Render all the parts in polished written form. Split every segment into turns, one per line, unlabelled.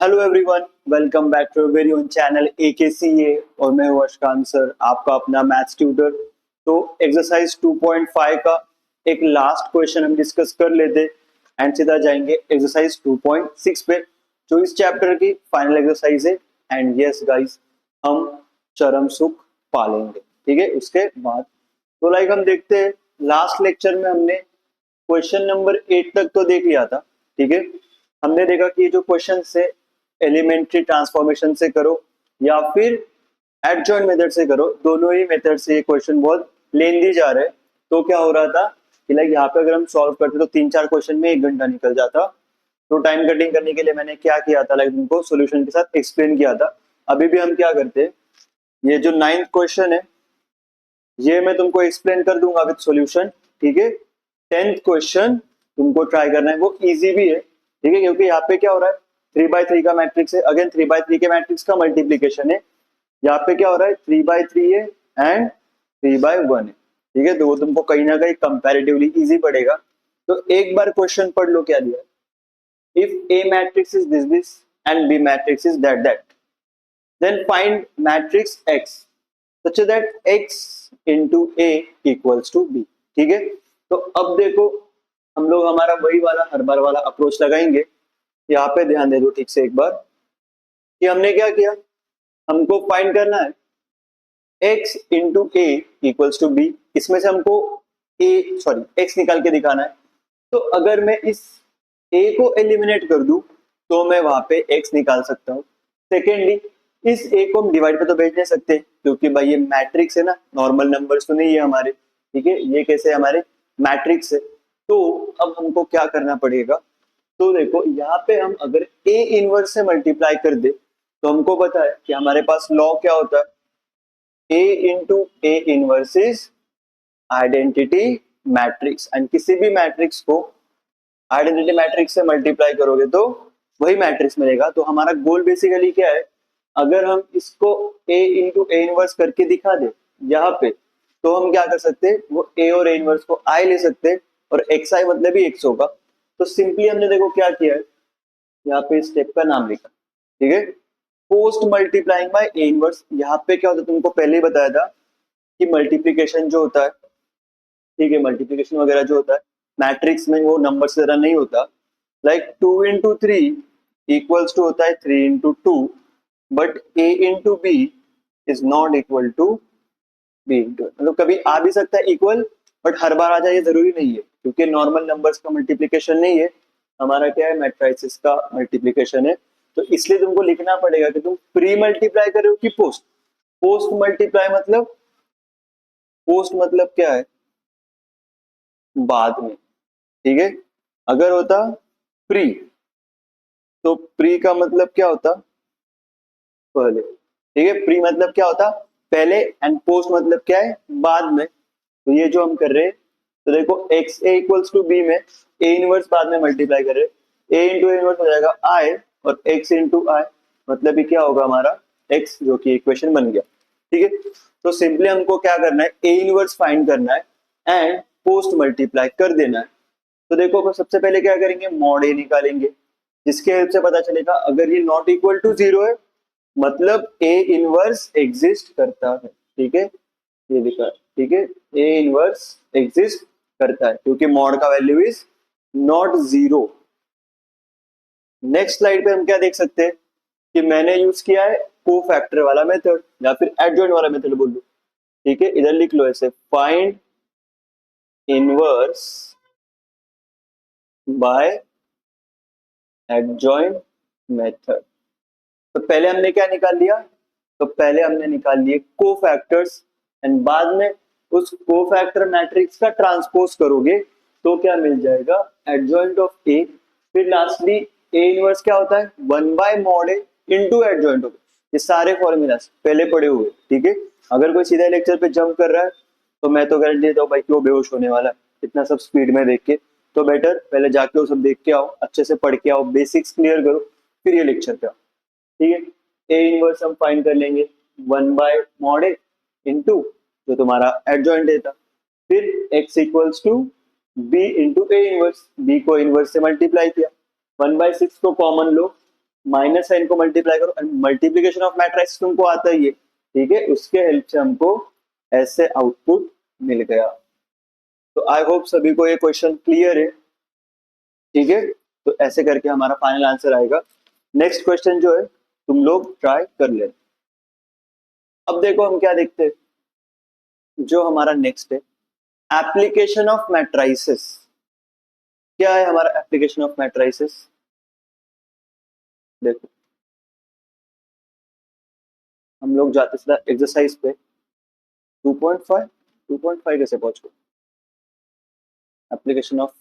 Hello everyone, welcome back to very own channel AKCA और मैं हूं अशकान सर, आपका अपना मैथ्स ट्यूटर। तो एक्सरसाइज 2.5 का एक लास्ट क्वेश्चन हम डिस्कस कर लेते एंड सीधा जाएंगे एक्सरसाइज 2.6 पे, जो इस चैप्टर की फाइनल एक्सरसाइज है। एंड यस गाइस, हम चरम सुख पालेंगे। ठीक है, उसके बाद तो हम देखते हैं। लास्ट लेक्चर में हमने क्वेश्चन नंबर 8 तक तो देख लिया था। ठीक है, हमने देखा कि ये जो क्वेश्चन है एलिमेंट्री ट्रांसफॉर्मेशन से करो या फिर एडजॉइंट मेथड से करो, दोनों ही मेथड से ये क्वेश्चन बहुत लेंदी जा रहे हैं। तो क्या हो रहा था कि यहाँ पे अगर हम सॉल्व करते तो 3-4 क्वेश्चन में 1 घंटा निकल जाता। तो टाइम कटिंग करने के लिए मैंने क्या किया था, उनको सोल्यूशन के साथ एक्सप्लेन किया था। अभी भी हम क्या करते हैं, ये जो 9th क्वेश्चन है ये मैं तुमको एक्सप्लेन कर दूंगा विद सॉल्यूशन। ठीक है, 10th क्वेश्चन तुमको ट्राई करना है, वो इजी भी है। ठीक है, क्योंकि यहाँ पे क्या हो रहा है, 3x3 का मैट्रिक्स है। अगेन 3x3 के मैट्रिक्स का मल्टीप्लीकेशन है। यहाँ पे क्या हो रहा है, 3x3 है एंड 3x1 है। ठीक है, तो वो तुमको कहीं ना कहीं कंपैरेटिवली इजी पड़ेगा। तो एक बार क्वेश्चन पढ़ लो क्या दिया। If A matrix is this and B matrix is that, then find matrix X such that X into A equals to B। ठीक है, तो अब देखो हम लोग हमारा वही वाला हर बार वाला अप्रोच लगाएंगे। यहाँ पे ध्यान दे दो ठीक से एक बार कि हमने क्या किया, हमको फाइंड करना है x into A equals to B। इसमें से हमको x निकाल के दिखाना है। तो अगर मैं इस A को एलिमिनेट कर दूं तो मैं वहां पे x निकाल सकता हूँ। सेकेंडली, इस A को हम डिवाइड पे तो भेज नहीं सकते क्योंकि भाई ये मैट्रिक्स है ना, नॉर्मल नंबर्स तो नहीं है हमारे। ठीक है, ये कैसे हमारे मैट्रिक्स है। तो अब हमको क्या करना पड़ेगा, तो देखो यहाँ पे हम अगर A इनवर्स से मल्टीप्लाई कर दे तो हमको पता है कि हमारे पास लॉ क्या होता है, A into A inverse is identity matrix. And किसी भी मैट्रिक्स को आइडेंटिटी मैट्रिक्स से मल्टीप्लाई करोगे तो वही मैट्रिक्स मिलेगा। तो हमारा गोल बेसिकली क्या है, अगर हम इसको A इंटू A इनवर्स करके दिखा दे यहाँ पे, तो हम क्या कर सकते हैं, वो A और A इनवर्स को I ले सकते हैं और xi मतलब ही x होगा। तो सिंपली हमने देखो क्या किया है, यहाँ पे स्टेप का नाम लिखा। ठीक है, post multiplying by A inverse. यहाँ पे क्या होता है, तुमको पहले ही बताया था कि मल्टीप्लीकेशन जो होता है, ठीक है, मल्टीप्लीकेशन वगैरह जो होता है मैट्रिक्स में वो नंबर से तरह नहीं होता। 2 into 3 इक्वल्स टू होता है 3 into 2, but A into B is not equal to B into, मतलब कभी आ भी सकता है इक्वल, बट हर बार आ जाए ये जरूरी नहीं है क्योंकि नॉर्मल नंबर्स का मल्टीप्लीकेशन नहीं है, हमारा क्या है, मैट्रिसेस का मल्टीप्लीकेशन है। तो इसलिए तुमको लिखना पड़ेगा कि तुम प्री मल्टीप्लाई कर रहे हो कि पोस्ट। पोस्ट मल्टीप्लाई मतलब, पोस्ट मतलब क्या है, बाद में। ठीक है, अगर होता प्री तो प्री का मतलब क्या होता, पहले। ठीक है, प्री मतलब क्या होता, पहले, एंड पोस्ट मतलब क्या है, बाद में। तो ये जो हम कर रहे हैं, तो देखो X A equals to B में ए इनवर्स बाद में मल्टीप्लाई कर रहे हैं, ए इंटू इनवर्स हो जाएगा आई और एक्स इंटू आई, मतलब ये क्या होगा हमारा एक्स, जो कि इक्वेशन बन गया। ठीक है, तो सिंपली हमको क्या करना है, ए इनवर्स फाइंड करना है एंड पोस्ट मल्टीप्लाई कर देना है। तो देखो सबसे पहले क्या करेंगे, मॉड ए निकालेंगे, जिसके हेल्प से पता चलेगा अगर ये नॉट इक्वल टू 0 है मतलब ए इनवर्स एग्जिस्ट करता है। ठीक है, ये लिखा है। ठीक है, ए इनवर्स एग्जिस्ट करता है क्योंकि मॉड का value is not 0। Next slide पे हम क्या देख सकते हैं कि मैंने यूज किया है को फैक्टर वाला मेथड या फिर एडजॉइंट वाला मेथड बोल लो। ठीक है, इधर लिख लो ऐसे, find inverse by adjoint method. तो पहले हमने क्या निकाल लिया, तो पहले हमने निकाल लिए कोफैक्टर्स एंड बाद में उस कोफैक्टर मैट्रिक्स का ट्रांसपोज करोगे तो क्या मिल जाएगा, एडजॉइंट ऑफ ए। फिर लास्टली ए इनवर्स क्या होता है, 1/mod A into adjoint of A. ये सारे फॉर्मूलाज पहले पढ़े हुए। ठीक है, अगर कोई सीधा लेक्चर पे जंप कर रहा है तो मैं तो गारंटी देता हूँ भाई कि वो बेहोश होने वाला है इतना सब स्पीड में देख के। तो बेटर पहले जाके वो सब देख के आओ, अच्छे से पढ़ के आओ, बेसिक्स क्लियर करो, फिर ये लेक्चर पे आओ। ठीक है, ए इनवर्स हम फाइंड कर लेंगे 1/mod ए इंटू जो तुम्हारा एडजॉइंट है था, फिर x equals to b into A inverse, b को इनवर्स से मल्टीप्लाई किया, 1/6 को कॉमन लो माइनस साइन को मल्टीप्लाई करो, एंड मल्टीप्लीकेशन ऑफ मैट्रिक्स तुमको आता ही है, ठीक है, उसके हेल्प से हमको ऐसे आउटपुट मिल गया। तो आई होप सभी को ये क्वेश्चन क्लियर है, ठीक है। तो ऐसे करके हमारा फाइनल आंसर आएगा। नेक्स्ट क्वेश्चन जो है तुम लोग ट्राई कर ले। अब देखो हम क्या देखते हैं, जो हमारा नेक्स्ट है एप्लीकेशन ऑफ मैट्राइसिस। क्या है हमारा एप्लीकेशन ऑफ मैट्राइसिस? देखो हम लोग जाते सीधा एक्सरसाइज पे 2.5 2.5 कैसे पहुंच गए? एप्लीकेशन ऑफ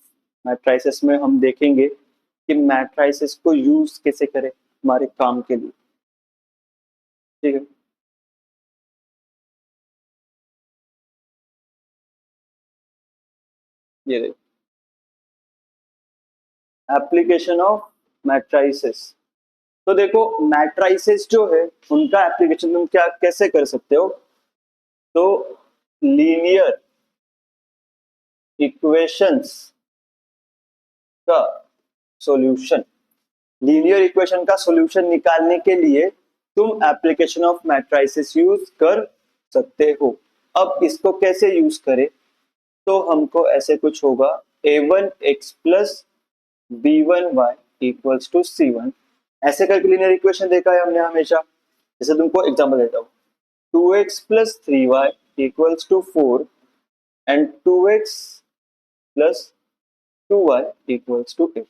मैट्राइसिस में हम देखेंगे कि मैट्राइसिस को यूज कैसे करें हमारे काम के लिए, ठीक है। ये देखो एप्लीकेशन ऑफ मैट्राइसिस। तो देखो मैट्राइसिस जो है उनका एप्लीकेशन तुम क्या कैसे कर सकते हो, तो लीनियर इक्वेशंस का सॉल्यूशन, लीनियर इक्वेशन का सॉल्यूशन निकालने के लिए तुम एप्लीकेशन ऑफ मैट्राइसिस यूज कर सकते हो। अब इसको कैसे यूज करें, तो हमको ऐसे कुछ होगा a1x plus b1y equals to c1, ऐसे करके लीनियर इक्वेशन देखा है हमने हमेशा। जैसे तुमको एग्जांपल देता हूँ, 2x plus 3y equals to 4 and 2x plus 2y equals to 8।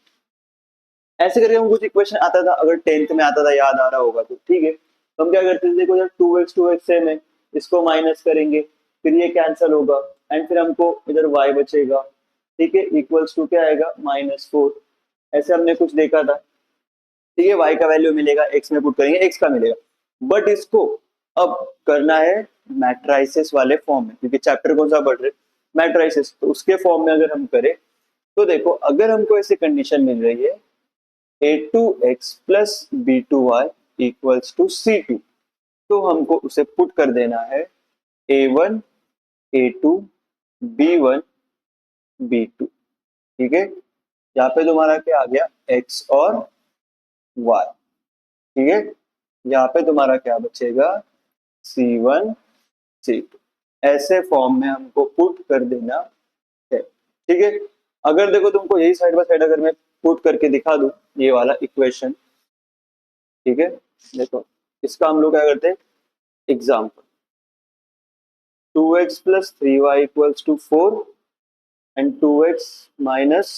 ऐसे करके हम कुछ इक्वेशन आता था, अगर 10th में आता था, याद आ रहा होगा तो ठीक है। तो हम क्या करते थे, देखो जब 2x सेम है, इसको माइनस करेंगे, फिर ये कैंसिल होगा, एंड फिर हमको इधर y बचेगा, ठीक है, इक्वल्स टू क्या आएगा -4। ऐसे हमने कुछ देखा था, ठीक है। y का वैल्यू मिलेगा, x में पुट करेंगे x का मिलेगा, बट इसको अब करना है मैट्राइसिस वाले फॉर्म में, क्योंकि चैप्टर कौन सा पढ़ रहे, मैट्राइसिस, तो उसके फॉर्म में अगर हम करें तो देखो अगर हमको ऐसी कंडीशन मिल रही है a2x plus b2y equals to c2, तो हमको उसे पुट कर देना है a1 a2 b1 b2, ठीक है। यहाँ पे तुम्हारा क्या आ गया, x और y, ठीक है। यहाँ पे तुम्हारा क्या बचेगा, c1 c2, ऐसे फॉर्म में हमको पुट कर देना है, ठीक है। अगर देखो तुमको यही साइड बाय साइड अगर मैं पुट करके दिखा दूं ये वाला इक्वेशन, ठीक है, देखो इसका हम लोग क्या करते हैं, example 2x plus 3y equals to 4 and 2x minus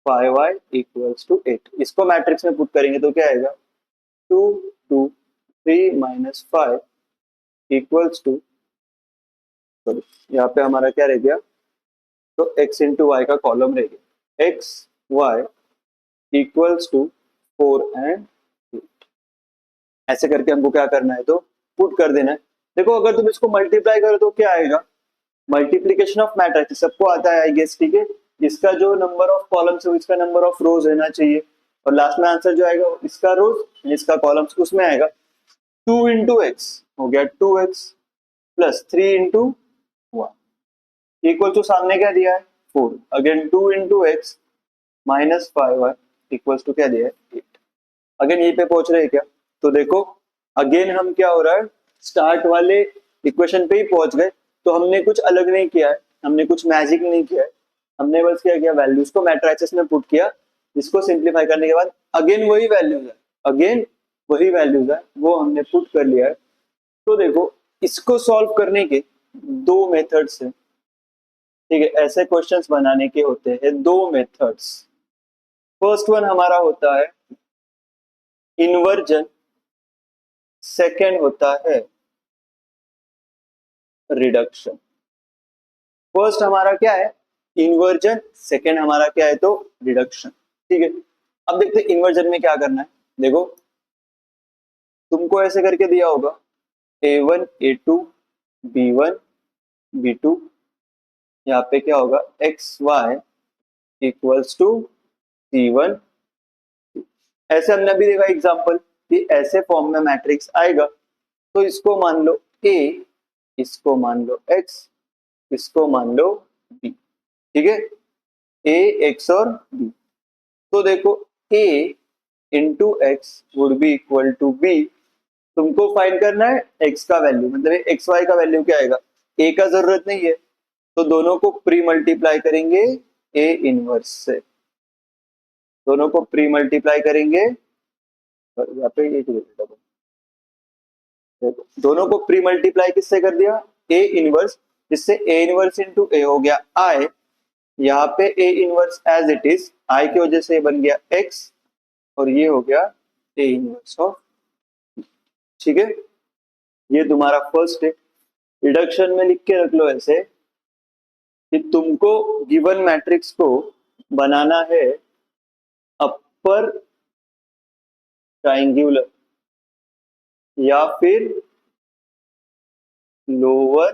5y equals to 8, इसको मैट्रिक्स में पुट करेंगे तो क्या आएगा, 2 2 3 माइनस 5 इक्वल्स टू, सॉरी यहाँ पे हमारा क्या रह गया, तो x इंटू वाई का कॉलम रह गया, x y equals to 4 and 8। ऐसे करके हमको क्या करना है, तो पुट कर देना है। देखो अगर तुम इसको मल्टीप्लाई करो तो क्या आएगा, मल्टीप्लीकेशन ऑफ मैट्रिक्स सबको आता है आई गेस, ठीक है। इसका जो नंबर ऑफ कॉलम्स है इसका नंबर ऑफ रोज रहना चाहिए, और लास्ट में आंसर जो आएगा इसका रोज इसका कॉलम्स उसमें आएगा। 2 इंटू एक्स हो गया 2x plus 3 into one equal to सामने क्या दिया है 4, again 2 into X minus 5y equals to क्या दिया है 8। अगेन यहीं पे पहुंच रहे हैं क्या, तो देखो अगेन हम क्या हो रहा है, स्टार्ट वाले इक्वेशन पे ही पहुंच गए। तो हमने कुछ अलग नहीं किया है, हमने कुछ मैजिक नहीं किया है, हमने बस क्या किया, वैल्यूज को मैट्रिसेस में पुट किया, इसको सिंप्लीफाई करने के बाद अगेन वही वैल्यूज है, अगेन वही वैल्यूज है, वो हमने पुट कर लिया है। तो देखो इसको सॉल्व करने के दो मेथड्स हैं, ठीक है। ऐसे क्वेश्चंस बनाने के होते हैं दो मेथड्स। फर्स्ट वन हमारा होता है इन्वर्जन, सेकेंड होता है रिडक्शन। फर्स्ट हमारा क्या है, इन्वर्जन, सेकेंड हमारा क्या है, तो रिडक्शन, ठीक है। अब देखते हैं इन्वर्जन में क्या करना है। देखो तुमको ऐसे करके दिया होगा a1 a2 b1 b2, यहाँ पे क्या होगा x Y equals to c1, ऐसे हमने अभी देखा एग्जांपल कि ऐसे फॉर्म में मैट्रिक्स आएगा, तो इसको मान लो a, इसको मान लो x, इसको मान लो b, ठीक है, a x और b। तो देखो a into X would be equal to B. तुमको फाइंड करना है एक्स का वैल्यू, मतलब एक्स वाई का वैल्यू क्या आएगा, ए का जरूरत नहीं है तो दोनों को प्री मल्टीप्लाई करेंगे ए इनवर्स से, दोनों को प्री मल्टीप्लाई करेंगे। यहाँ पे एक दोनों को प्री मल्टीप्लाई किससे कर दिया, ए इनवर्स, जिससे ए इनवर्स इंटू ए हो गया आई, यहाँ पे A inverse as it is, I की वजह से बन गया एक्स और ये हो गया ए इनवर्स ऑफ। ठीक है, ये तुम्हारा फर्स्ट स्टेप। रिडक्शन में लिख के रख लो ऐसे कि तुमको गिवन मैट्रिक्स को बनाना है अपर ट्राइंगुलर या फिर लोअर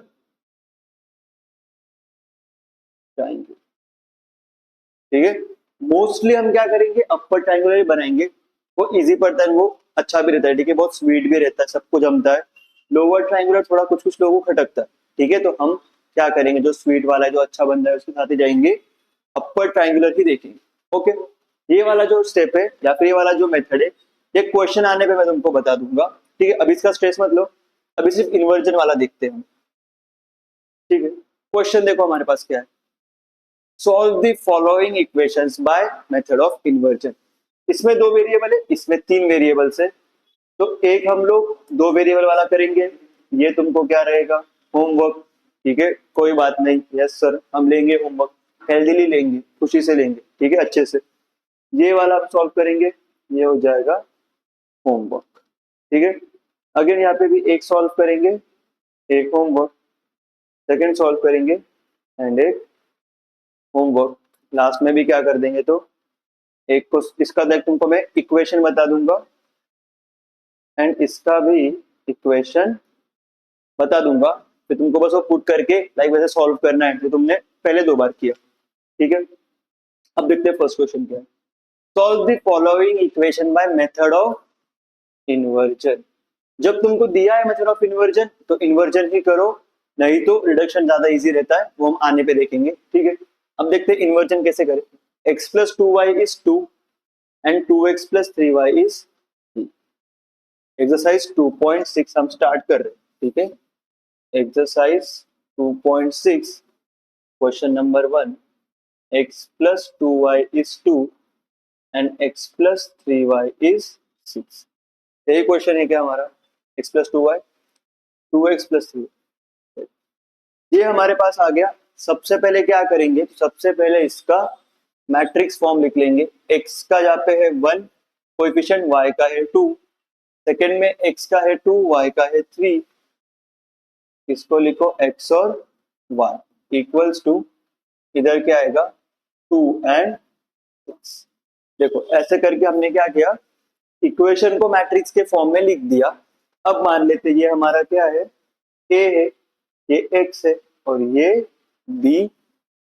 ट्राइंगुलर। ठीक है, मोस्टली हम क्या करेंगे, अपर ट्राइंगुलर ही बनाएंगे, वो इजी पड़ता है, वो अच्छा भी रहता है। ठीक है, बहुत स्वीट भी रहता है, सबको जमता है। लोअर ट्राइंगुलर थोड़ा कुछ कुछ लोगों को खटकता है। ठीक है, तो हम क्या करेंगे, जो स्वीट वाला है, जो अच्छा बंदा है, उसके साथ ही जाएंगे, अपर ट्राइंगुलर ही देखेंगे। ओके, ये वाला जो स्टेप है या फिर ये वाला जो मेथड है, ये क्वेश्चन आने पे मैं तुमको बता दूंगा। ठीक है, अभी इसका स्ट्रेस मत लो, अभी सिर्फ इन्वर्जन वाला देखते हैं। ठीक है, क्वेश्चन देखो हमारे पास क्या है, solve the following equations by method of inversion. इसमें 2 वेरिएबल है, इसमें 3 वेरिएबल्स है, तो एक हम लोग 2 वेरिएबल वाला करेंगे। ये तुमको क्या रहेगा, होमवर्क। ठीक है, कोई बात नहीं, यस सर हम लेंगे होमवर्क, हेल्दीली लेंगे, खुशी से लेंगे। ठीक है, अच्छे से। ये वाला हम सॉल्व करेंगे, ये हो जाएगा होमवर्क। ठीक है, अगेन यहाँ पे भी एक सॉल्व करेंगे, एक होमवर्क, सेकेंड सॉल्व करेंगे एंड एक होमवर्क, लास्ट में भी क्या कर देंगे, तो एक को इसका देख तुमको मैं इक्वेशन बता दूंगा एंड इसका भी इक्वेशन बता दूंगा, फिर तुमको बस वो पुट करके लाइक वैसे सॉल्व करना है जो तुमने पहले 2 बार किया। ठीक है, अब देखते हैं फर्स्ट क्वेश्चन क्या है, solve the following equation by method of inversion. जब तुमको दिया है मेथड ऑफ इन्वर्जन तो इन्वर्जन ही करो, नहीं तो रिडक्शन ज्यादा इजी रहता है, वो हम आने पे देखेंगे। ठीक है, अब देखते हैं इन्वर्जन कैसे करें। x plus 2y is 2 and 2x plus 3y is 3। Exercise 2.6 हम स्टार्ट कर रहे हैं। ठीक है, exercise 2.6 question number 1, x plus 2y is 2 and x plus 3y is 6। यही क्वेश्चन है क्या हमारा, x plus 2y, 2x plus 3। ये हमारे पास आ गया। सबसे पहले क्या करेंगे, तो सबसे पहले इसका मैट्रिक्स फॉर्म लिख लेंगे। x का यहाँ पे है 1, कोएफिशिएंट y का है 2, सेकंड में x का है 2, y का है 3, इसको लिखो x और y इक्वल्स टू, इधर क्या आएगा 2 एंड 6। देखो ऐसे करके हमने क्या किया, इक्वेशन को मैट्रिक्स के फॉर्म में लिख दिया। अब मान लेते ये हमारा क्या है, a है, ये x है और ये b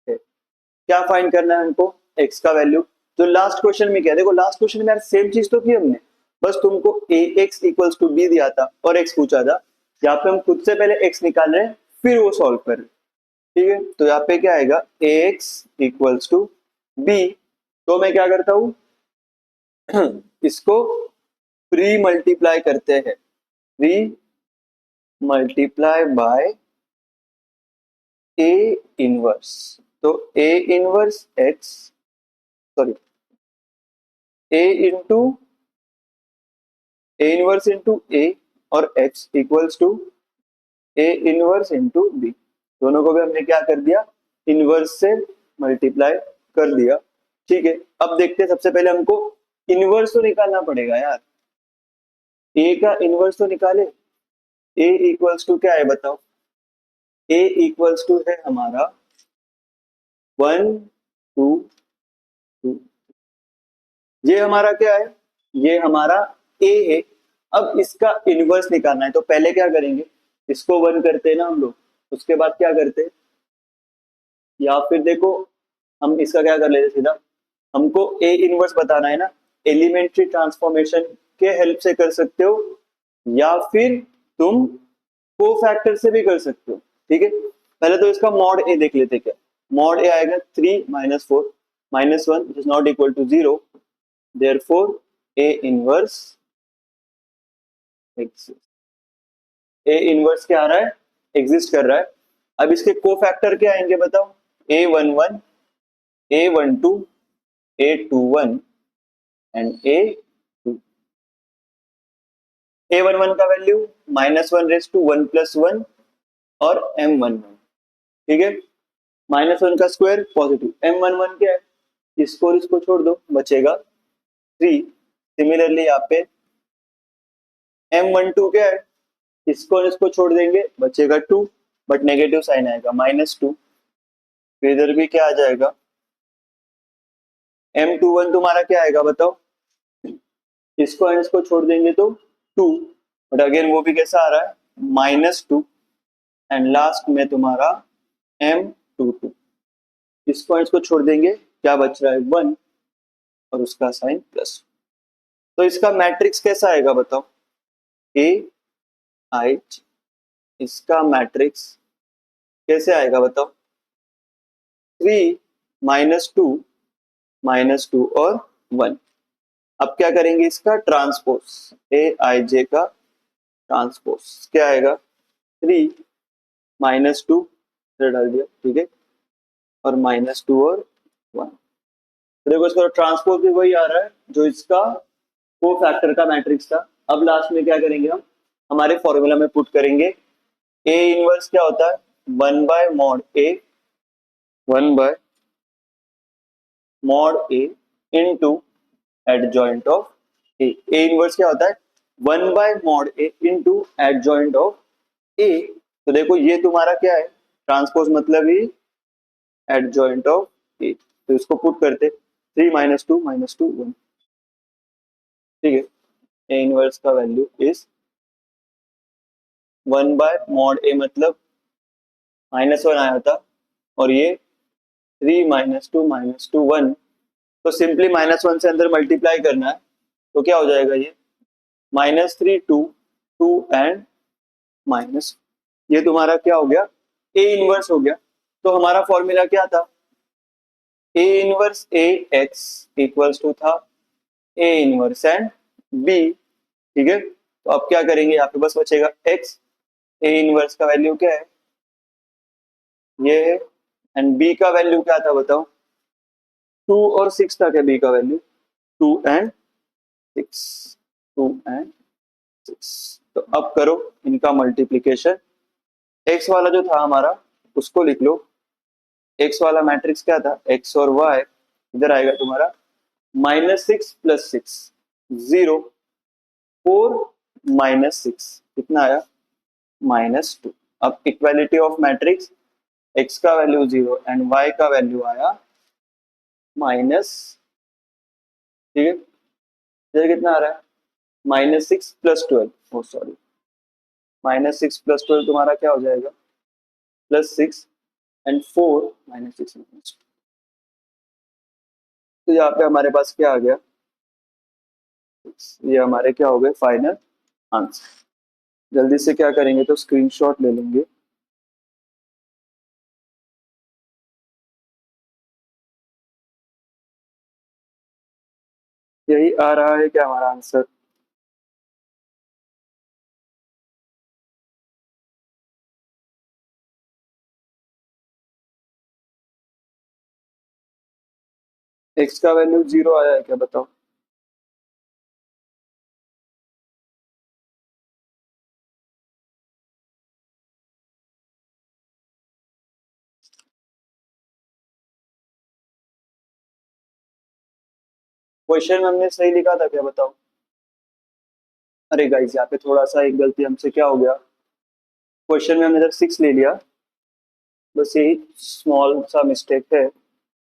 है। क्या फाइंड करना है हमको, x का वैल्यू। तो लास्ट क्वेश्चन में क्या, देखो लास्ट क्वेश्चन में यार सेम चीज तो की हमने, बस तुमको ax इक्वल्स टू b दिया था और x पूछा था। यहाँ पे हम खुद से पहले x निकाल रहे हैं फिर वो सॉल्व कर रहे हैं। ठीक है, तो यहाँ पे क्या आएगा, ax इक्वल्स टू b। तो मैं क्या करता हूं इसको प्री मल्टीप्लाई करते हैं, pre multiply by a inverse. तो a inverse x, sorry a into a inverse into a और x equals to a inverse into b। दोनों को भी हमने क्या कर दिया, इनवर्स से मल्टीप्लाई कर दिया। ठीक है, अब देखते हैं, सबसे पहले हमको इनवर्स तो निकालना पड़ेगा यार, a का इनवर्स तो निकाले। a इक्वल्स टू क्या है बताओ, a इक्वल्स टू है हमारा 1 2 2। ये हमारा क्या है, ये हमारा a है। अब इसका इनवर्स निकालना है तो पहले क्या करेंगे, इसको 1 करते हैं ना हम लोग, उसके बाद क्या करते हैं, या फिर देखो हम इसका क्या कर लेते सीधा, हमको a इनवर्स बताना है ना, एलिमेंट्री ट्रांसफॉर्मेशन के हेल्प से कर सकते हो या फिर तुम कोफैक्टर से भी कर सकते हो। ठीक है, पहले तो इसका मॉड a देख लेते क्या, मॉड a आएगा 3 - 4 - 1 which is not equal to 0, therefore A inverse exist, A inverse क्या आ रहा है, एग्जिस्ट कर रहा है। अब इसके को फैक्टर क्या आएंगे बताओ, A11, A12, A21 and A2। A11 का वैल्यू -1 + 1 और M11, ठीक है। -1 का स्क्वायर पॉजिटिव, M11 क्या है, इसको और इसको छोड़ दो, बचेगा 3। सिमिलरली यहाँ पे M12 क्या है, इसको और इसको छोड़ देंगे, बचेगा 2, बट नेगेटिव साइन आएगा -2। फिर इधर भी क्या आ जाएगा, M21 तुम्हारा क्या आएगा बताओ, इसको और इसको छोड़ देंगे तो 2, बट अगेन वो भी कैसा आ रहा है, -2। एंड लास्ट में तुम्हारा M22, इसको और इसको छोड़ देंगे, क्या बच रहा है 1 और उसका साइन प्लस। तो इसका मैट्रिक्स कैसा आएगा बताओ, ए आई, इसका मैट्रिक्स कैसे आएगा बताओ, 3 -2 और 1। अब क्या करेंगे, इसका ट्रांसपोज, ए आई जे का ट्रांसपोज क्या आएगा, 3 -2 डाल दिया, ठीक है, और -2 और 1। तो देखो इसका ट्रांसपोज भी वही आ रहा है जो इसका को फैक्टर का मैट्रिक्स था। अब लास्ट में क्या करेंगे, हम हमारे फॉर्मूला में पुट करेंगे, ए इनवर्स क्या होता है, 1/mod A, 1/mod A into adjoint of A. A inverse क्या होता है, 1/mod A into adjoint of A. तो देखो ये तुम्हारा क्या है, ट्रांसपोज मतलब ही एडजॉइंट ऑफ ए। तो इसको पुट करते, 3 -2 -2 1, ठीक है। ए इनवर्स का वैल्यू इज 1/mod A मतलब -1 आया था, और ये 3 -2 -2 1। तो सिंपली -1 से अंदर मल्टीप्लाई करना है, तो क्या हो जाएगा ये, -3 2 2 एंड माइनस, ये तुम्हारा क्या हो गया, ए इनवर्स हो गया। तो हमारा फॉर्मूला क्या था, A inverse A X equals to था ए इनवर्स एंड बी, ठीक है। तो अब क्या करेंगे, यहाँ पे बस बचेगा एक्स, ए इनवर्स का वैल्यू क्या है, ये है, एंड बी का वैल्यू क्या था बताओ, 2 और 6 था क्या बी का वैल्यू, 2 एंड 6, 2 एंड 6। तो अब करो इनका मल्टीप्लीकेशन, एक्स वाला जो था हमारा उसको लिख लो, एक्स वाला मैट्रिक्स क्या था, एक्स और वाई, इधर आएगा तुम्हारा -6 + 6 0, 4 -6 कितना आया, -2। अब इक्वालिटी ऑफ मैट्रिक्स, एक्स का वैल्यू 0 एंड वाई का वैल्यू आया माइनस, ठीक है। इधर कितना आ रहा है, -6 + 12, ओ सॉरी, -6 + 12 तुम्हारा क्या हो जाएगा, +6 एंड 4 -6 -2। तो यहाँ पे हमारे पास क्या आ गया, ये हमारे क्या हो गए फाइनल आंसर। जल्दी से क्या करेंगे, तो स्क्रीनशॉट ले लेंगे। यही आ रहा है क्या हमारा आंसर, एक्स का वैल्यू 0 आया है क्या बताओ, क्वेश्चन में हमने सही लिखा था क्या बताओ। अरे गाइस यहाँ पे थोड़ा सा एक गलती हमसे क्या हो गया, क्वेश्चन में हमने इधर 6 ले लिया, बस यही स्मॉल सा मिस्टेक है,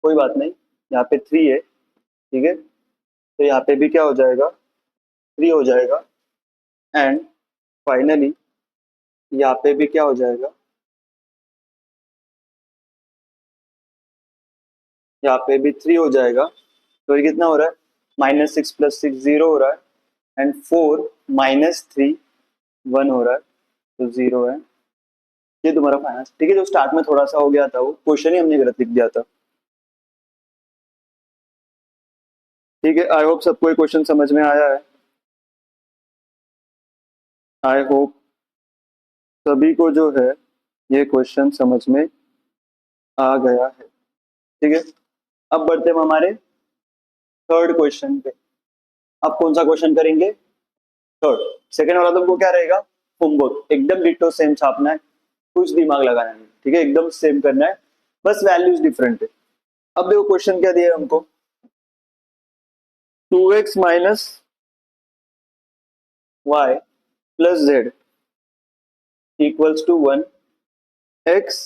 कोई बात नहीं। यहाँ पे 3 है, ठीक है, तो यहाँ पे भी क्या हो जाएगा, 3 हो जाएगा। एंड फाइनली यहाँ पे भी क्या हो जाएगा, यहाँ पे भी 3 हो जाएगा। तो ये कितना हो रहा है, -6 + 6 0 हो रहा है, एंड 4 -3 1 हो रहा है, तो 0 है। ये तुम्हारा फाइनल, ठीक है। जो स्टार्ट में थोड़ा सा हो गया था, वो क्वेश्चन ही हमने गलत लिख दिया था। ठीक है, आई होप सबको ये क्वेश्चन समझ में आया है। आई होप सभी को जो है ये क्वेश्चन समझ में आ गया है। ठीक है, अब बढ़ते हैं हमारे थर्ड क्वेश्चन पे। अब कौन सा क्वेश्चन करेंगे? थर्ड। सेकंड वाला तुमको क्या रहेगा? होमवर्क एकदम डिटो सेम छापना है, कुछ दिमाग लगाना नहीं। ठीक है, एकदम सेम करना है, बस वैल्यूज डिफरेंट है। अब देखो क्वेश्चन क्या दिया है हमको। 2x minus Y plus Z equals to 1, x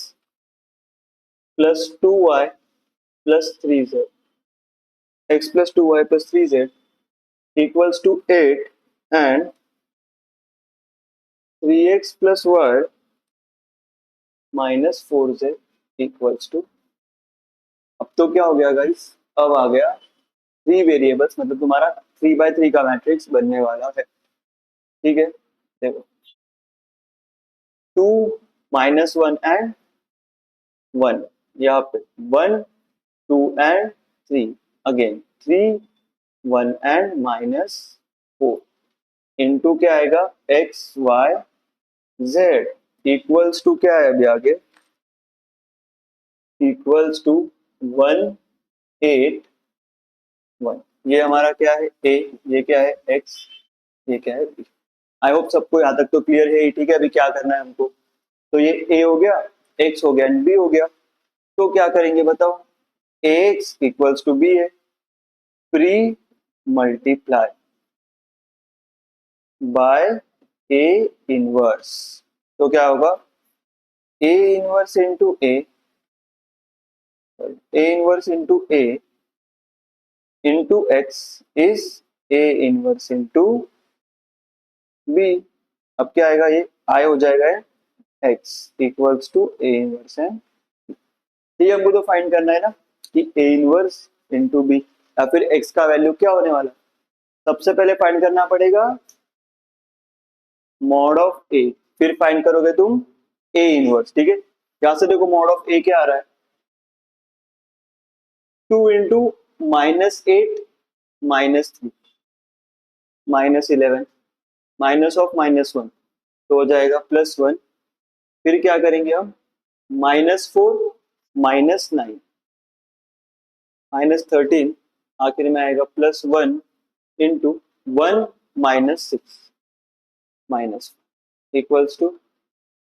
plus 2y plus 3z, x plus 2y plus 3z equals to 8 and 3x plus y minus 4z equals to। अब तो क्या हो गया गाइस? अब आ गया थ्री वेरिएबल्स, मतलब तुम्हारा 3 by 3 का मैट्रिक्स बनने वाला है। ठीक है, देखो 2 माइनस 1 एंड 1, यहाँ पे 1 2 and 3, again 3 1 and minus 4 into क्या आएगा? X Y Z equals to क्या है अभी आगे? Equals to 1 8 1। ये हमारा क्या है? ए, ये क्या है? एक्स, ये क्या है? बी। आई होप सबको यहाँ तक तो क्लियर है। ठीक है, अभी क्या करना है हमको? तो ये ए हो गया, एक्स हो गया एंड बी हो गया। तो क्या करेंगे बताओ? A X equals to B है, pre multiply by A inverse. तो क्या होगा? A inverse into A inverse into A into X is A inverse into B. अब क्या आएगा? ये आई हो जाएगा X equals to A inverse है। ये हमको तो फाइंड करना है ना कि ए इनवर्स इंटू बी या फिर एक्स का वैल्यू क्या होने वाला। सबसे पहले फाइंड करना पड़ेगा मॉड ऑफ ए, फिर फाइंड करोगे तुम ए इनवर्स। ठीक है, यहां से देखो मॉड ऑफ ए क्या आ रहा है? 2 into minus 8 minus 3 minus 11 minus of -1 तो हो जाएगा +1। फिर क्या करेंगे हम? -4 -9 -13, आखिर में आएगा +1 इंटू 1 -6 माइनस इक्वल्स टू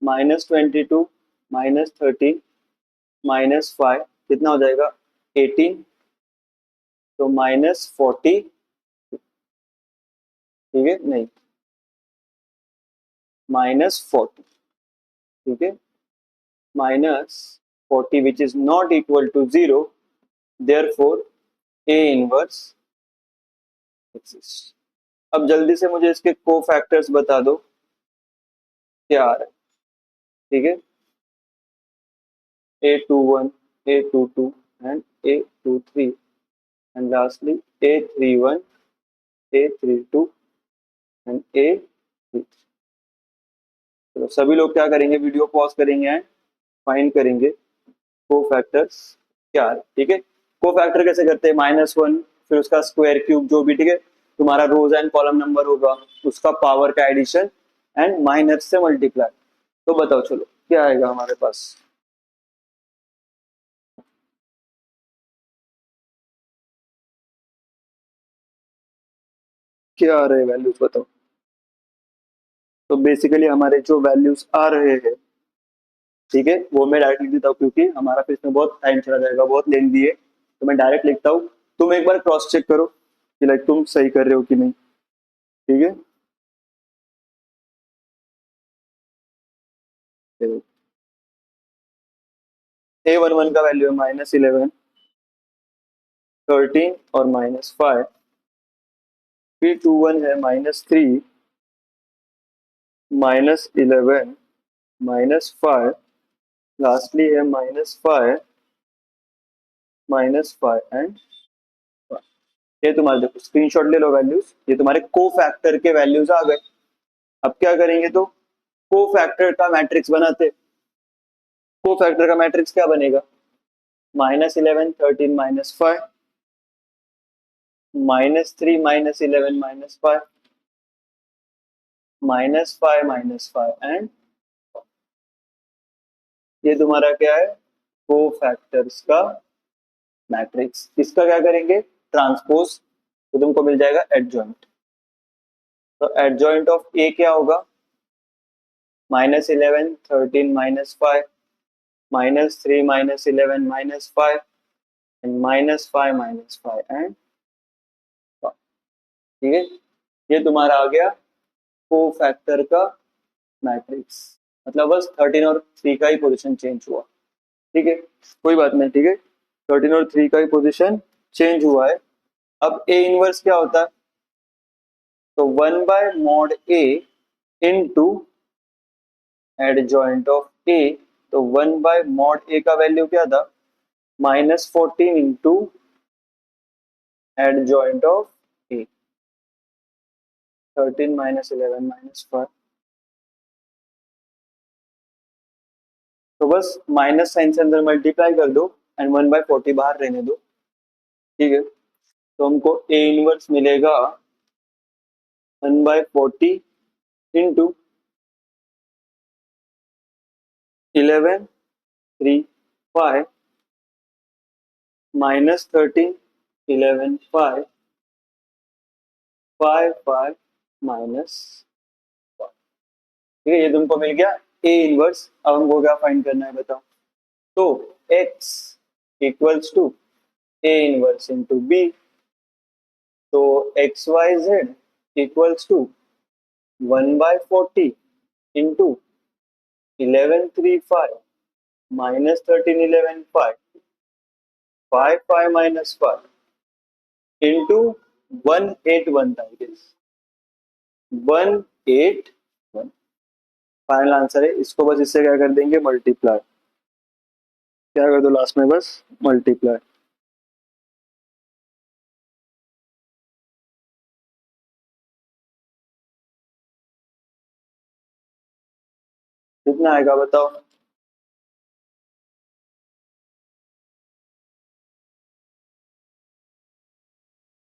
-22 -13 -5 कितना हो जाएगा? 18, तो -40। ठीक है, नहीं -40। ठीक है, -40 which is not equal to 0, therefore A inverse exists। अब जल्दी से मुझे इसके कोफैक्टर्स बता दो क्या आ रहा है। ठीक है, A21 A22 and A23 and lastly A31 A32 and A33। चलो सभी लोग क्या करेंगे? वीडियो पॉज करेंगे एंड फाइंड करेंगे कोफैक्टर्स क्या है। ठीक है, कोफैक्टर कैसे करते हैं? -1 फिर उसका स्क्वायर क्यूब जो भी। ठीक है, तुम्हारा रोज एंड कॉलम नंबर होगा, उसका पावर का एडिशन एंड माइनस से मल्टीप्लाई। तो बताओ चलो क्या आएगा हमारे पास? क्या आ रहे हैं वैल्यूज बताओ? तो बेसिकली हमारे जो वैल्यूज आ रहे हैं, ठीक है, वो मैं डायरेक्ट लिख देता हूँ क्योंकि हमारा फिर इसमें बहुत टाइम चला जाएगा, बहुत लेंथी है, तो मैं डायरेक्ट लिखता हूँ। तुम एक बार क्रॉस चेक करो कि लाइक तुम सही कर रहे हो कि नहीं। ठीक है, A11 का वैल्यू है -11 13 और -5। B21 है -3 -11 -5, लास्टली है -5 -5 एंड ये तुम्हारे देखो स्क्रीनशॉट ले लो वैल्यूज, ये तुम्हारे को फैक्टर के वैल्यूज आ गए। अब क्या करेंगे? तो को फैक्टर का मैट्रिक्स बनाते। को फैक्टर का मैट्रिक्स क्या बनेगा? -11 13 -5 -3 -11 -5 -5 -5 एंड ये तुम्हारा क्या है, को फैक्टर्स का मैट्रिक्स। इसका क्या करेंगे, ट्रांसपोज, तो तुमको मिल जाएगा एडजॉइंट। तो एडजॉइंट ऑफ ए क्या होगा, -11 13 -5 -3 -11 -5 एंड -5 -5 एंड, ठीक है, ये तुम्हारा आ गया को फैक्टर का मैट्रिक्स। मतलब बस 13 और 3 का ही पोजीशन चेंज हुआ, ठीक है, कोई बात नहीं, ठीक है, 13 और 3 का ही पोजीशन चेंज हुआ है। अब ए इनवर्स क्या होता है, तो 1/mod A into adjoint of A. तो 1/mod ए का वैल्यू क्या था, -14 इंटू एडजॉइंट ऑफ ए, 13 -11 -5। तो बस माइनस साइन से अंदर मल्टीप्लाई कर दो एंड 1/40 बाहर रहने दो, ठीक है। तो हमको ए इनवर्स मिलेगा 1/40 इंटू 11 3 5 -13 11 5 5 5 माइनस, ठीक है, ये तुमको मिल गया ए इनवर्स। अब हमको क्या फाइंड करना है बताओ, तो x equals to A inverse into B. तो X Y Z equals to 1/40 into 11 3 5 -13 11 5 5 5 -5 into 181 था, I guess 181 फाइनल आंसर है। इसको बस इससे क्या कर देंगे, मल्टीप्लाई, क्या कर दो लास्ट में, बस मल्टीप्लाई। कितना आएगा बताओ,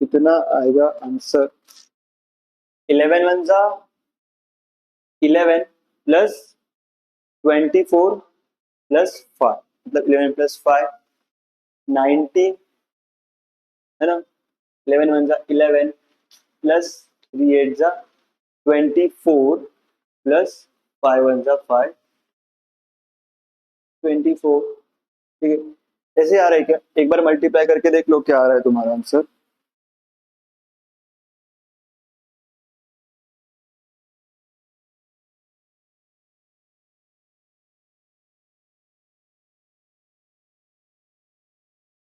कितना आएगा आंसर, 11 वन जा 11 प्लस 24 प्लस 5, मतलब 11 प्लस 5 19, है ना, 11 वन जा 11 प्लस 3 एट जा 24 प्लस 5 वन जा 5 24, ठीक है। ऐसे आ रहा है क्या, एक बार मल्टीप्लाई करके देख लो क्या आ रहा है तुम्हारा आंसर।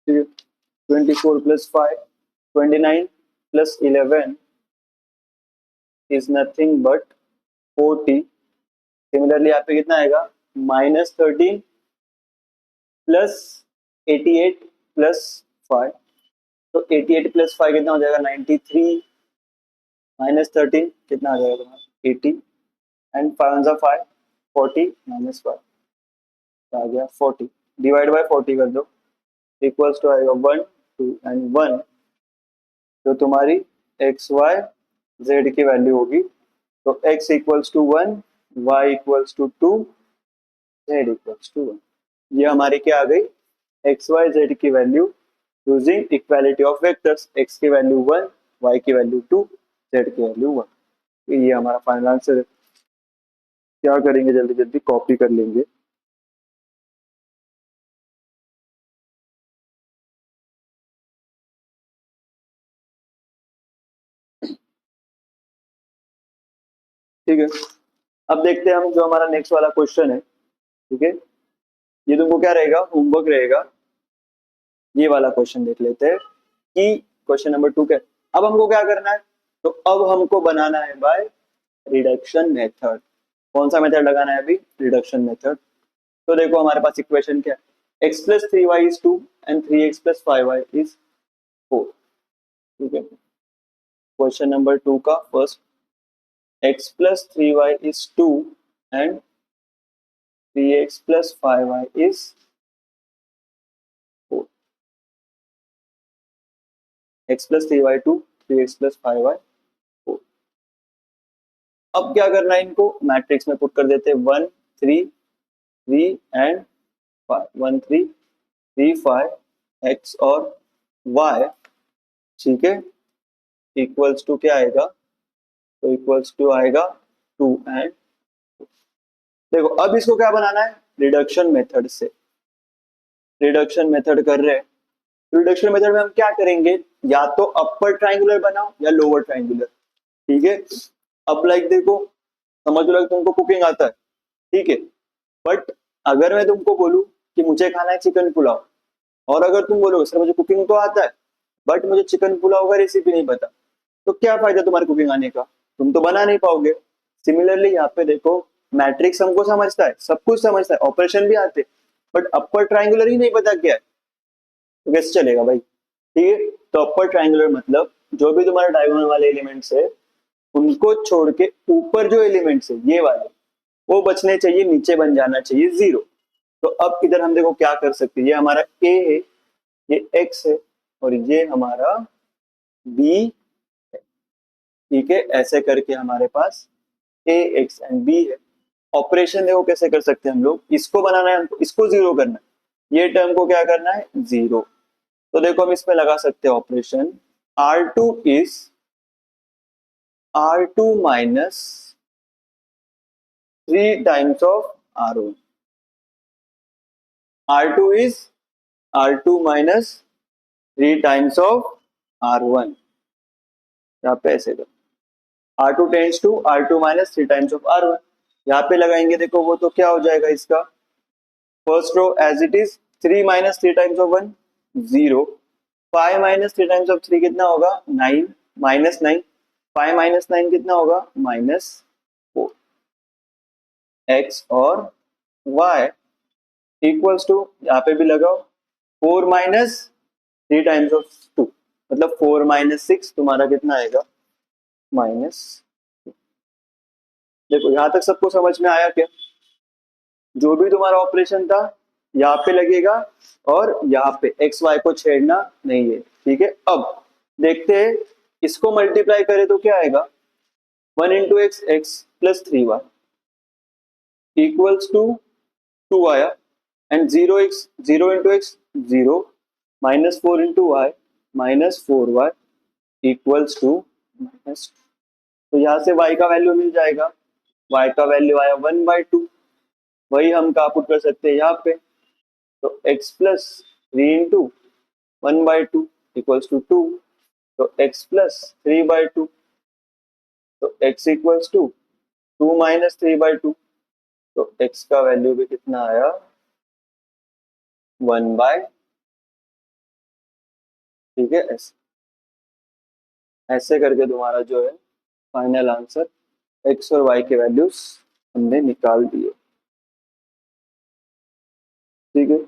ठीक है, 24 plus 5 29 plus 11 is nothing but 40। Similarly यहाँ पे कितना आएगा, -13 प्लस 88 प्लस 5। तो 88 प्लस 5 कितना हो जाएगा, 93 -13 कितना आ जाएगा तुम्हारा 80 एंड 5 जा 5 40 -5 आ गया 40, डिवाइड बाय 40 कर दो, इक्वल्स टू आएगा 1 2 एंड 1, जो तुम्हारी एक्स वाई जेड की वैल्यू होगी। तो x equals to 1, y equals to 2, z equals to 1। ये हमारी क्या आ गई, एक्स वाई जेड की value using equality of vectors, x की वैल्यू 1, y की वैल्यू 2, z की वैल्यू 1। ये हमारा फाइनल आंसर है। क्या करेंगे, जल्दी जल्दी कॉपी कर लेंगे। ठीक है, अब देखते हैं हम जो हमारा नेक्स्ट वाला क्वेश्चन है, ठीक है, ये तुमको क्या रहेगा, होमवर्क रहेगा। ये वाला क्वेश्चन देख लेते हैं कि क्वेश्चन नंबर 2 क्या है। अब हमको क्या करना है, तो अब हमको बनाना है बाय रिडक्शन मेथड। कौन सा मेथड लगाना है अभी, रिडक्शन मेथड। तो देखो हमारे पास इक्वेशन क्या है, x plus 3y is 2 and 3x plus 5y is 4, ठीक है। क्वेश्चन नंबर 2 का first, x plus 3y is 2 and 3x plus 5y is 4। x plus 3y2 3x plus 5y4। अब क्या करना है, इनको मैट्रिक्स में पुट कर देते हैं 1 3 3 एंड 5, 1 3 3 5 x और y, ठीक है, इक्वल्स टू क्या आएगा, तो इक्वल्स टू आएगा 2 एंड, देखो अब इसको क्या बनाना है, रिडक्शन मेथड से, रिडक्शन मेथड कर रहे हैं। रिडक्शन मेथड में हम क्या करेंगे, या तो अपर ट्राइंगुलर बनाओ या लोअर ट्राइंगुलर, ठीक है। अब लाइक देखो, समझ लो तुमको कुकिंग आता है, ठीक है, बट अगर मैं तुमको बोलूं कि मुझे खाना है चिकन पुलाव, और अगर तुम बोलोगे सर मुझे कुकिंग तो आता है बट मुझे चिकन पुलाव का रेसिपी नहीं पता, तो क्या फायदा तुम्हारे कुकिंग आने का, तुम तो बना नहीं पाओगे। सिमिलरली यहाँ पे देखो, मैट्रिक्स हमको समझता है, सब कुछ समझता है, ऑपरेशन भी आते, बट अपर ट्राइंगुलर ही नहीं पता क्या है, तो कैसे चलेगा भाई, ठीक है। तो अपर ट्राइंगुलर मतलब जो भी तुम्हारे डायगोनल वाले एलिमेंट्स है उनको छोड़ के ऊपर जो एलिमेंट्स है ये वाले वो बचने चाहिए, नीचे बन जाना चाहिए 0। तो अब इधर हम देखो क्या कर सकते हैं, ये हमारा a है, ये x है, और ये हमारा b है, ठीक है। ऐसे करके हमारे पास a x एंड b है। ऑपरेशन देखो कैसे कर सकते हैं हम लोग, इसको बनाना है हमको, इसको 0 करना है, ये टर्म को क्या करना है 0। तो देखो हम इसमें लगा सकते हैं operation, r2 is r2 minus 3 times of r1, r2 is r2 minus 3 times of r1, यहाँ पे ऐसे दो, r2 tends to r2 minus 3 times of r1, यहाँ पे लगाएंगे देखो वो तो क्या हो जाएगा इसका, first row as it is 3 minus 3 times of 1 0, 5 minus 3 times of 3 कितना होगा 9, minus 9, 5 minus 9 कितना होगा -4, x और y इक्वल्स टू, यहाँ पे भी लगाओ 4 minus 3 टाइम्स ऑफ 2, मतलब 4 minus 6 तुम्हारा कितना आएगा माइनस। देखो यहाँ तक सबको समझ में आया क्या, जो भी तुम्हारा ऑपरेशन था यहाँ पे लगेगा और यहाँ पे एक्स वाई को छेड़ना नहीं है, ठीक है। अब देखते हैं, इसको मल्टीप्लाई करें तो क्या आएगा, 1 into X X plus 3y equals to 2 आया, and 0 into X 0, -4 into Y -4y equals to minus, तो यहाँ से y का वैल्यू मिल जाएगा, y का वैल्यू आया 1/2, वही हम कहाँ पुट कर सकते हैं यहाँ पे, तो x plus 3 into 1/2 equals to 2, तो x प्लस 3/2, तो x इक्वल्स टू 2 माइनस 3/2, तो x का वैल्यू भी कितना आया 1/, ठीक है। ऐसे ऐसे करके तुम्हारा जो है फाइनल आंसर x और y के वैल्यूज हमने निकाल दिए, ठीक है।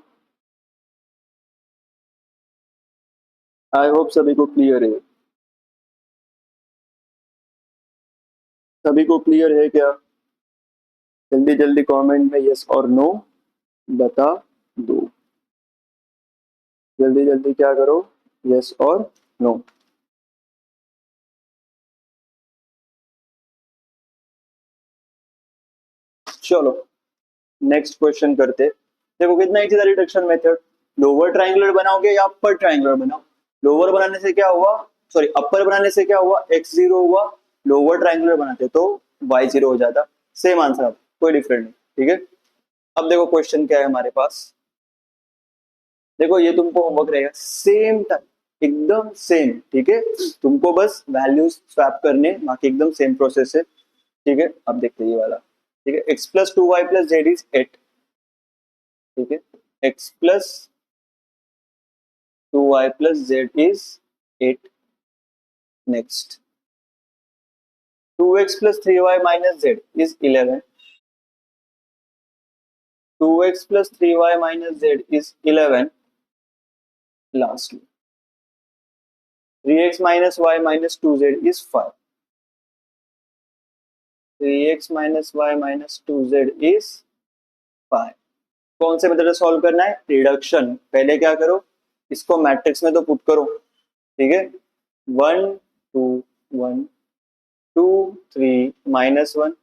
आई होप सभी को क्लियर है, सभी को क्लियर है क्या, जल्दी जल्दी कमेंट में यस और नो बता दो, जल्दी जल्दी क्या करो, यस और नो। चलो नेक्स्ट क्वेश्चन करते, देखो कितना इजी था रिडक्शन मेथड, लोअर ट्राइंगुलर बनाओगे या अपर ट्राइंगुलर बनाओ, लोअर बनाने से क्या हुआ, सॉरी अपर बनाने से क्या हुआ x0 हुआ, लोअर ट्राइंगुलर बनाते तो y0 हो जाता, सेम आंसर आता, कोई डिफरेंट नहीं, ठीक है। अब देखो क्वेश्चन क्या है हमारे पास, देखो ये तुमको होमवर्क रहेगा सेम टाइम, एकदम सेम, ठीक है, तुमको बस वैल्यूज स्वैप करने, बाकी एकदम सेम प्रोसेस है, ठीक है। अब देखते हैं ये वाला, ठीक है, x plus 2y plus Z is 8, ठीक है, x plus 2y plus Z is 8, next 2x plus 3y minus Z is 11, 2x plus 3y minus Z is 11, lastly 3x minus y minus 2z is 5, 3x minus y minus 2z is 5। कौन से method से solve करना है, reduction, पहले क्या करो इसको matrix में तो पुट करो, ठीक है, 1 2 1 2 3 -1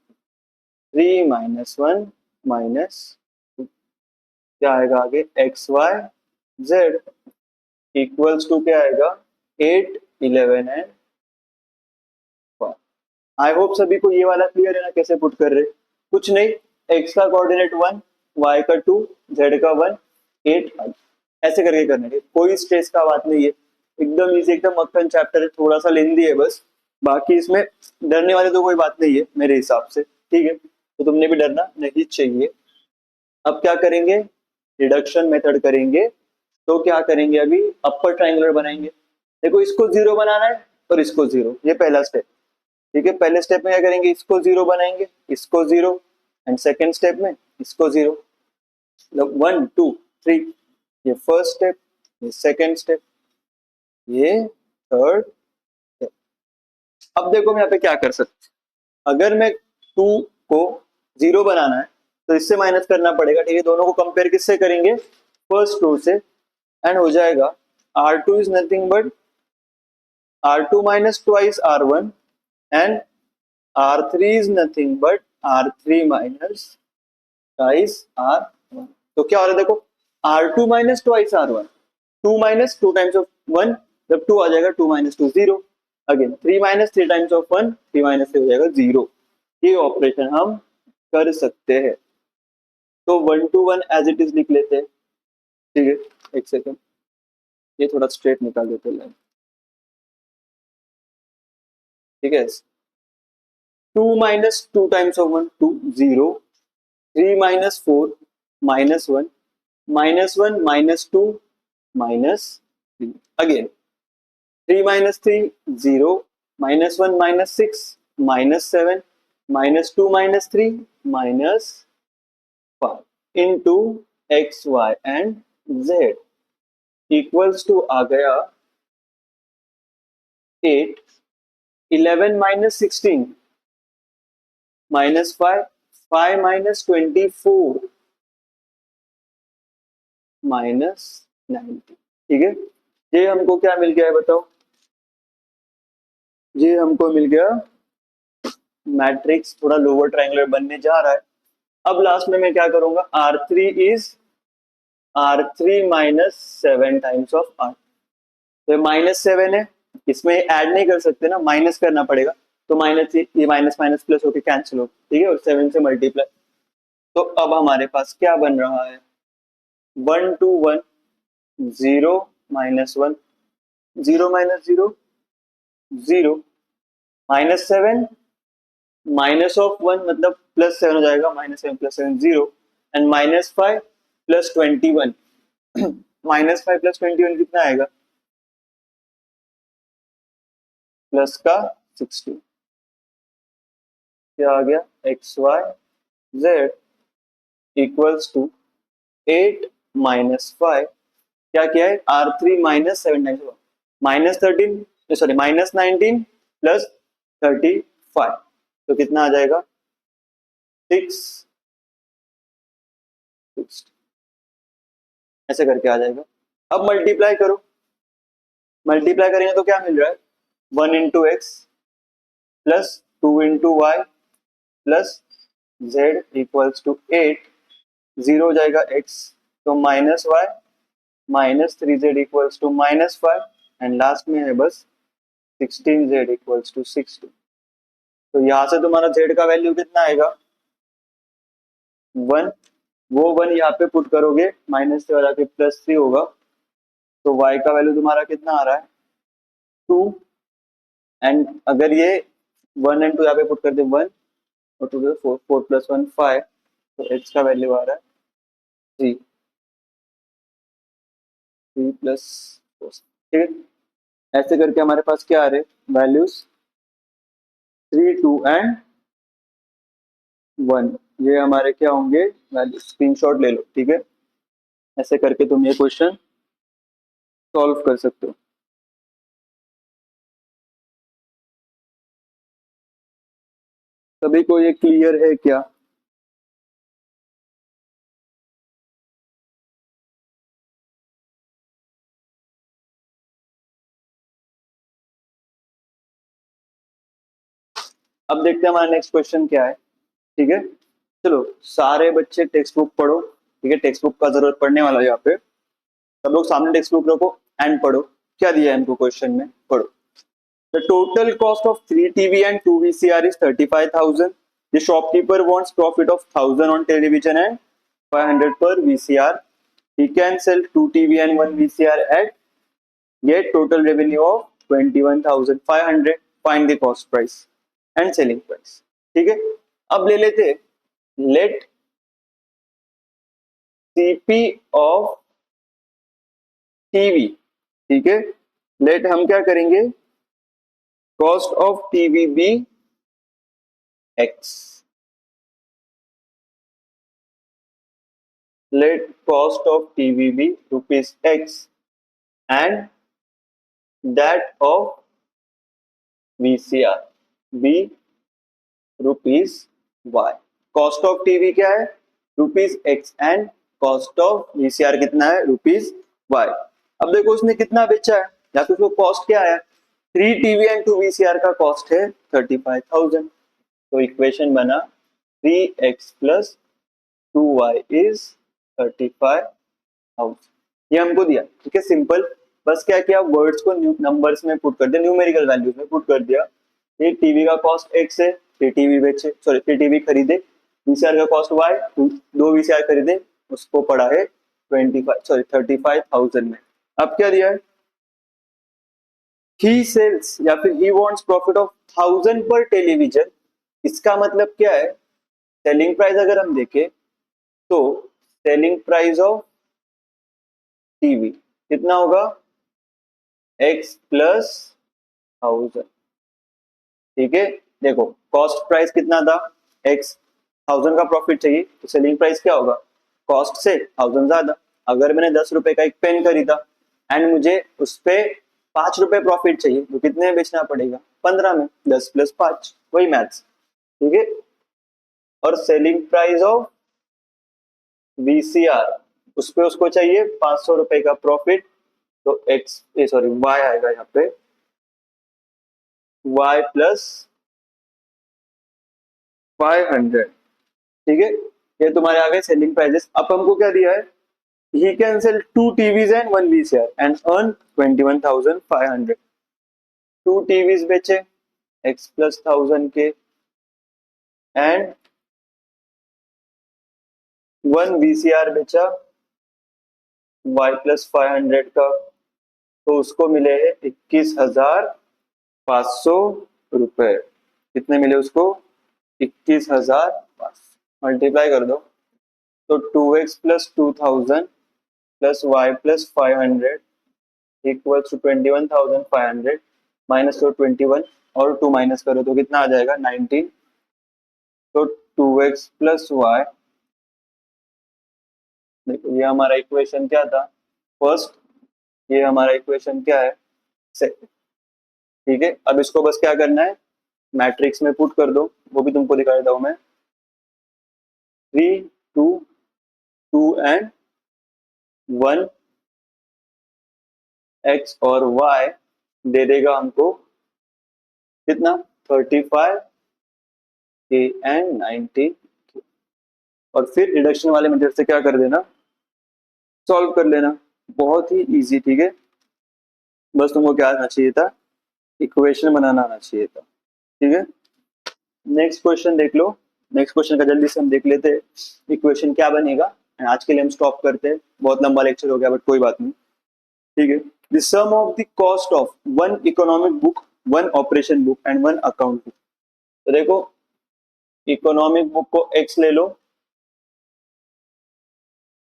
3 -1 माइनस, क्या आएगा आगे, X Y Z equals to क्या आएगा, 8 11 एंड 5। आई होप सभी को ये वाला क्लियर है ना, कैसे पुट कर रहे, कुछ नहीं, एक्स का कोऑर्डिनेट 1, वाई का 2, जेड का 1, 8 ऐसे करके करने के, कोई स्ट्रेस का बात नहीं है, एकदम इजी, एकदम मक्खन चैप्टर है, थोड़ा सा लेंदी है बस, बाकी इसमें डरने वाली तो कोई बात नहीं है मेरे हिसाब से, ठीक है, तो तुमने भी डरना नहीं चाहिए। अब क्या करेंगे, रिडक्शन मेथड करेंगे, तो क्या करेंगे, अभी अपर ट्राइंगुलर बनाएंगे, देखो इसको जीरो बनाना है और इसको जीरो, ये पहला स्टेप, ठीक है, पहले स्टेप में क्या करेंगे, इसको जीरो बनाएंगे, इसको जीरो, एंड सेकेंड स्टेप में इसको जीरो, मतलब 1 2 3, ये फर्स्ट स्टेप, ये सेकेंड स्टेप, ये थर्ड स्टेप। अब देखो मैं यहाँ पे क्या कर सकता हूँ, अगर मैं 2 को जीरो बनाना है तो इससे माइनस करना पड़ेगा, ठीक है, दोनों को कंपेयर किससे करेंगे, फर्स्ट टू से, एंड हो जाएगा R2 is nothing but R2 minus twice R1 and R3 is nothing but R3 minus twice R1। तो क्या हो रहा है देखो, R2 minus twice R1, 2 minus 2 times of 1, जब 2 आ जाएगा 2 minus 2 0, again 3 minus 3 times of 1, 3 minus 3 हो जाएगा 0। ये ऑपरेशन हम कर सकते हैं, तो 1 to 1 एज इट इज लिख लेते हैं, ठीक है, एक सेकेंड, ये थोड़ा स्ट्रेट निकाल देते हैं, ठीक है, 2 minus 2 times of 1 2 0, 3 minus 4 minus 1 minus 1 minus 2 minus 3, again 3 minus 3 0, minus 1 minus 6 minus 7 minus 2 minus 3 minus 5 into x y and z equals to आ गया 8 11 minus 16 minus 5 5 minus 24 माइनस 90, ठीक है, ये हमको क्या मिल गया है बताओ, ये हमको मिल गया मैट्रिक्स, थोड़ा लोअर ट्रायंगुलर बनने जा रहा है। अब लास्ट में मैं क्या करूंगा, R3 is R3 minus 7 times of R, तो माइनस 7 है, इसमें ऐड नहीं कर सकते ना, माइनस करना पड़ेगा, तो माइनस, ये माइनस माइनस प्लस होके कैंसिल हो, ठीक है, और 7 से मल्टीप्लाई, तो अब हमारे पास क्या बन रहा है, 1 to 1 0 minus 1 0 minus 0 0 minus 7 minus of 1 मतलब प्लस 7 हो जाएगा, minus 7 plus 7 0, and minus 5 plus 21 minus 5 plus 21 कितना आएगा, प्लस का 16, क्या आ गया, X Y Z equals to 8 minus 5, क्या किया है, R3 minus 7 times minus 13, sorry minus 19 plus 35, तो कितना आ जाएगा 6 ऐसे करके आ जाएगा। अब मल्टीप्लाई करो, मल्टीप्लाई करेंगे तो क्या मिल रहा है, 1 into X plus 2 into Y plus Z equals to 8, zero हो जाएगा एक्स, तो minus Y minus 3z equals to minus 5, and last में है बस 16z इक्वल्स टू 60। तो यहाँ से तुम्हारा z का वैल्यू कितना आएगा, 1, वो 1 यहाँ पे पुट करोगे, माइनस से हो जाके प्लस 3 होगा, तो y का वैल्यू तुम्हारा कितना आ रहा है 2, एंड अगर ये 1 एंड 2 यहाँ पे पुट कर दे 1 और 2 4 4 प्लस 1 5, तो x का वैल्यू आ रहा है 3 3 प्लस 4, ठीक है, ऐसे करके हमारे पास क्या आ रहे वैल्यूज 3 2 एंड 1, ये हमारे क्या होंगे वैल्यू, स्क्रीनशॉट ले लो, ठीक है, ऐसे करके तुम ये क्वेश्चन सॉल्व कर सकते हो। सभी को ये क्लियर है क्या? अब देखते हैं हमारा नेक्स्ट क्वेश्चन क्या है। ठीक है, चलो सारे बच्चे टेक्स्ट बुक पढ़ो। ठीक है, टेक्स्ट बुक का जरूरत पड़ने वाला है यहाँ पे। सब लोग सामने टेक्स्ट बुक रखो एंड पढ़ो क्या दिया है इनको क्वेश्चन में, पढ़ो। The total cost of 3 TV and 2 VCR is 35,000. The shopkeeper wants profit of 1,000 on television and 500 per VCR. He can sell 2 TV and 1 VCR at get total revenue of 21,500. Find the cost price and selling price. ठीक है, अब ले लेते let CP of TV। ठीक है, let हम क्या करेंगे, cost of TV be X। Let cost of TV be rupees X and that of VCR be rupees Y। Cost of TV क्या है, rupees X and cost of VCR कितना है, rupees Y। अब देखो उसने कितना बेचा है, या तो उसको कॉस्ट क्या है, 3 TV and 2 VCR का कॉस्ट है 35,000। तो इक्वेशन बना 3x plus 2y is 35,000। ये हमको दिया। ठीक है, सिंपल। बस क्या किया, वर्ड्स को नंबर्स में पुट कर दिया, न्यूमेरिकल वैल्यूज में पुट कर दिया। ये टीवी का कॉस्ट x है, ये टीवी बेचे, सॉरी ये टीवी खरीदे। वीसीआर का कॉस्ट y, 2 वीसीआर खरीदे, उसको पड़ा है 35,000 में। अब क्या दिया है, ही सेल्स या फिर ही वांट्स प्रॉफिट ऑफ 1,000 पर टेलीविजन। इसका मतलब क्या है, सेलिंग प्राइस अगर हम देखें तो सेलिंग प्राइस ऑफ टीवी कितना होगा, x प्लस 1,000। ठीक है, देखो कॉस्ट प्राइस कितना था, x 1,000 का प्रॉफिट चाहिए तो सेलिंग प्राइस क्या होगा, कॉस्ट से 1,000 ज्यादा। अगर मैंने 10 रुपए का एक पेन खरीदा एंड मुझे उस पे 5 रुपए प्रॉफिट चाहिए तो कितने में बेचना पड़ेगा, 15 में, 10 प्लस 5, वही मैथ्स। ठीक है, और सेलिंग प्राइस ऑफ वीसीआर, उस पे उसको चाहिए 500 रुपए का प्रॉफिट, तो एक्स सॉरी वाई आएगा यहाँ पे, y प्लस 500। ठीक है, ये तुम्हारे आ गए सेलिंग प्राइजेस। अब हमको क्या दिया है, he can sell 2 TVs and 1 VCR and earn 21,500। 2 TVs बेचे x प्लस 1,000 के एंड 1 VCR बेचा y प्लस 500 का, तो उसको मिले हैं 21,500 रुपए। कितने मिले उसको, 21,500। मल्टीप्लाई कर दो तो 2x plus 2,000 plus y plus 500 equals to 21,500 minus तो 21 और 2 माइनस करो तो कितना आ जाएगा, 19। तो 2x प्लस y, देखो ये हमारा इक्वेशन क्या था, फर्स्ट, ये हमारा इक्वेशन क्या है, सेकंड। ठीक है, अब इसको बस क्या करना है, मैट्रिक्स में पुट कर दो, वो भी तुमको दिखा देता हूं मैं। 3 2 2 एंड 1 x और y दे देगा हमको कितना, 35 k एंड 90। और फिर रिडक्शन वाले मेथड से क्या कर देना, सॉल्व कर लेना, बहुत ही इजी। ठीक है, बस तुमको क्या आना चाहिए था, इक्वेशन बनाना आना चाहिए था। ठीक है, नेक्स्ट क्वेश्चन देख लो। नेक्स्ट क्वेश्चन का जल्दी से हम देख लेते हैं इक्वेशन क्या बनेगा। आज के लिए हम स्टॉप करते हैं, बहुत लंबा लेक्चर हो गया बट कोई बात नहीं। ठीक है, the sum of the cost of 1 economic book, 1 operation book and 1 account book. तो देखो इकोनॉमिक बुक को x ले लो,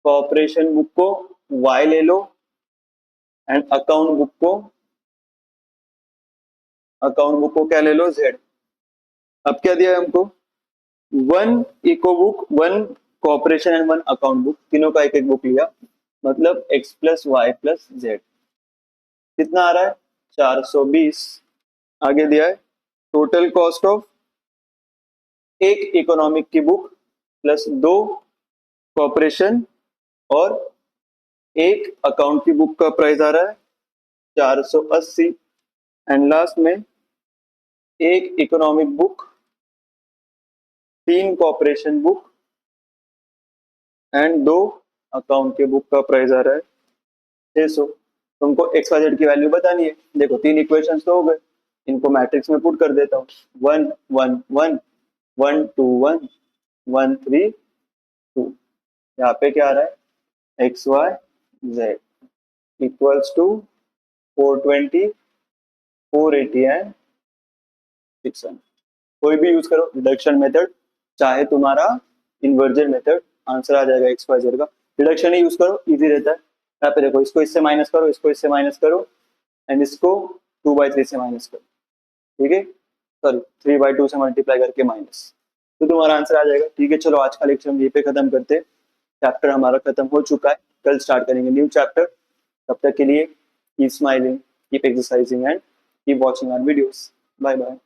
ऑपरेशन बुक को y ले लो एंड अकाउंट बुक को क्या ले लो, z। अब क्या दिया है हमको, 1 eco book, 1 cooperation and 1 account book, तीनों का एक एक बुक लिया, मतलब x plus y plus z. कितना आ रहा है, 420। आगे दिया है टोटल कॉस्ट ऑफ एक इकोनॉमिक की बुक प्लस 2 कॉपरेशन और एक अकाउंट की बुक का प्राइस आ रहा है 480 एंड लास्ट में एक economic book 3 corporation book and 2 account के बुक का प्राइस आ रहा है 600। तुमको एक्स वाई जेड की वैल्यू बतानी है। देखो 3 इक्वेशंस तो हो गए, इनको मैट्रिक्स में पुट कर देता हूँ। 1 1 1 1 2 1 1 3 2। यहाँ पे क्या आ रहा है x Y Z equals to 420 480 and 600। कोई भी यूज करो रिडक्शन मेथड, चाहे तुम्हारा इन्वर्जन मेथड, आंसर आ जाएगा एक्स वाई जेड का। रिडक्शन ही यूज करो, इजी रहता है। यहाँ पे देखो इसको इससे माइनस करो, इसको इससे माइनस करो एंड इसको 2/3 से माइनस करो, ठीक है, सॉरी 3/2 से मल्टीप्लाई करके माइनस, तो तुम्हारा आंसर आ जाएगा। ठीक है, चलो आज का लेक्चर हम यहीं पे खत्म करते हैं। चैप्टर हमारा खत्म हो चुका है, कल स्टार्ट करेंगे न्यू चैप्टर। तब तक के लिए keep smiling, keep exercising and keep watching our videos. Bye bye.